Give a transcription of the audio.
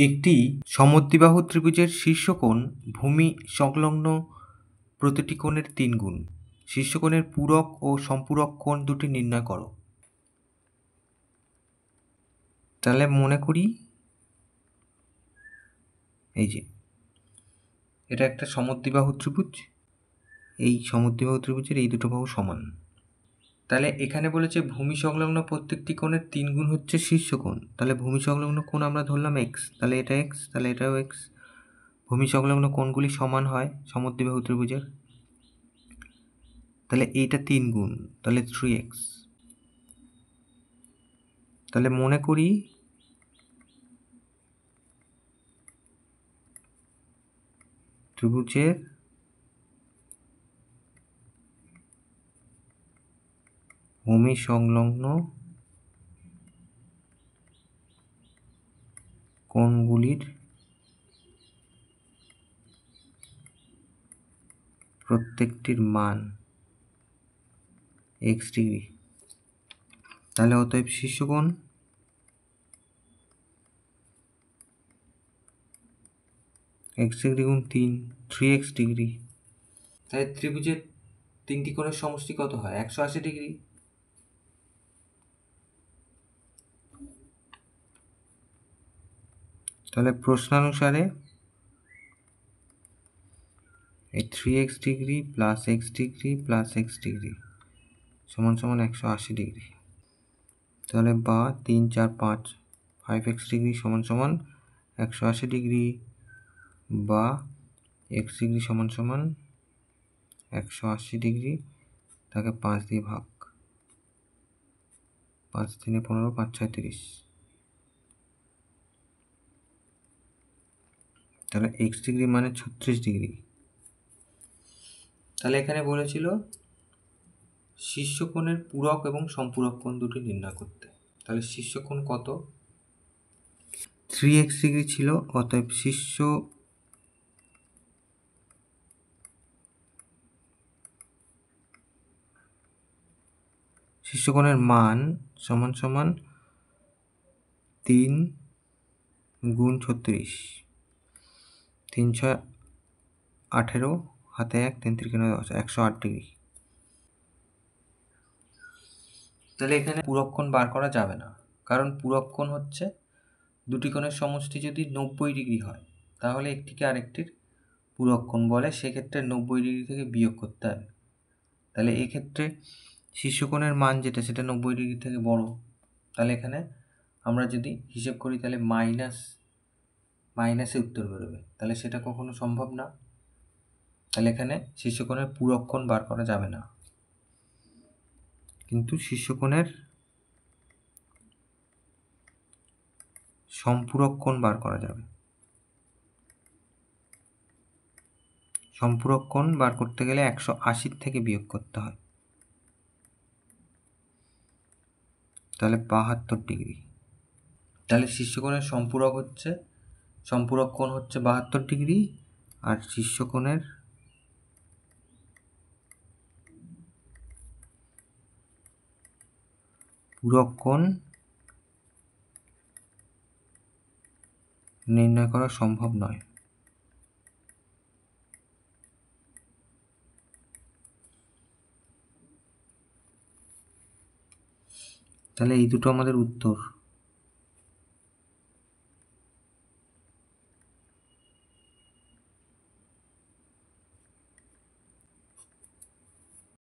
একটি সমদ্বিবাহু ত্রিভুজের শীর্ষকোণ ভূমি সংলগ্ন প্রতিটি কোণের 3 গুণ। শীর্ষকোণের পূরক ও সম্পূরক কোণ দুটি নির্ণয় করো। তাহলে মনে করি এই যে এটা একটা সমদ্বিবাহু ত্রিভুজ, এই সমদ্বিবাহু ত্রিভুজের এই দুটো বাহু সমান। তাহলে এখানে বলেছে ভূমি সংলগ্ন প্রত্যেকটি কোণের 3 গুণ হচ্ছে শীর্ষকোণ। তাহলে ভূমি সংলগ্ন কোণ আমরা ধরলাম এক্স, তাহলে এটা এক্স, তাহলে এটাও এক্স। ভূমি সংলগ্ন কোণগুলি সমান হয় সমদ্বিবাহু ত্রিভুজের। তাহলে এইটা 3 গুণ, তাহলে 3x। তাহলে মনে করি ত্রিভুজের ভূমি সংলগ্ন কোণগুলির প্রত্যেকটির মান x ডিগ্রি। তাহলে অতএব শীর্ষকোণ x ডিগ্রি গুণ 3x ডিগ্রি। তাহলে ত্রিভুজের তিনটি কোণের সমষ্টি কত হয়? 180 ডিগ্রি। তাহলে প্রশ্নানুসারে এই 3x degree plus x degree plus x degree সমান সমান 180 ডিগ্রি। তাহলে বা 3 4 5 5x ডিগ্রি সমান সমান 180 ডিগ্রি, বা x ডিগ্রি সমান সমান 180 ডিগ্রি, তাকে 5 দিয়ে ভাগ, 5 3 15 5 6 30। তাহলে x ডিগ্রি মানে 36 ডিগ্রি। তাহলে এখানে বলেছিল শীর্ষকোণের পূরক এবং সম্পূরক কোণ দুটি নির্ণয় করতে। তাহলে শীর্ষকোণ কত? 3x ডিগ্রি ছিল, অতএব শীর্ষকোণের মান সমান সমান 3 গুণ 36, 3 6 18, হাতে 1, 3 3 10, 108 ডিগ্রি। তাহলে এখানে পূরক কোণ বার করা যাবে না, কারণ পূরক কোণ হচ্ছে দুটি কোণের সমষ্টি যদি 90 ডিগ্রি হয় তাহলে একটিকে আরেকটির পূরক কোণ বলে। সেক্ষেত্রে 90 ডিগ্রি থেকে বিয়োগ করতে হবে। তাহলে এক্ষেত্রে শীর্ষকোণের মান যেটা সেটা 90 ডিগ্রি থেকে বড়। তাহলে এখানে আমরা যদি হিসেব করি তাহলে মাইনাসে উত্তর বেরোবে, তাহলে সেটা কখনো সম্ভব না। তাহলে এখানে শীর্ষকোণের পূরক কোণ বার করা যাবে না, কিন্তু শীর্ষকোণের সম্পূরক কোণ বার করা যাবে। সম্পূরক কোণ বার করতে গেলে 180 থেকে বিয়োগ করতে হয়, তাহলে 72 ডিগ্রি। তাহলে শীর্ষকোণের সম্পূরক কোণ হচ্ছে 72 ডিগ্রি, আর শীর্ষকোণের পূরক কোণ নির্ণয় করা সম্ভব নয়। তাহলে এই দুটো আমাদের উত্তর।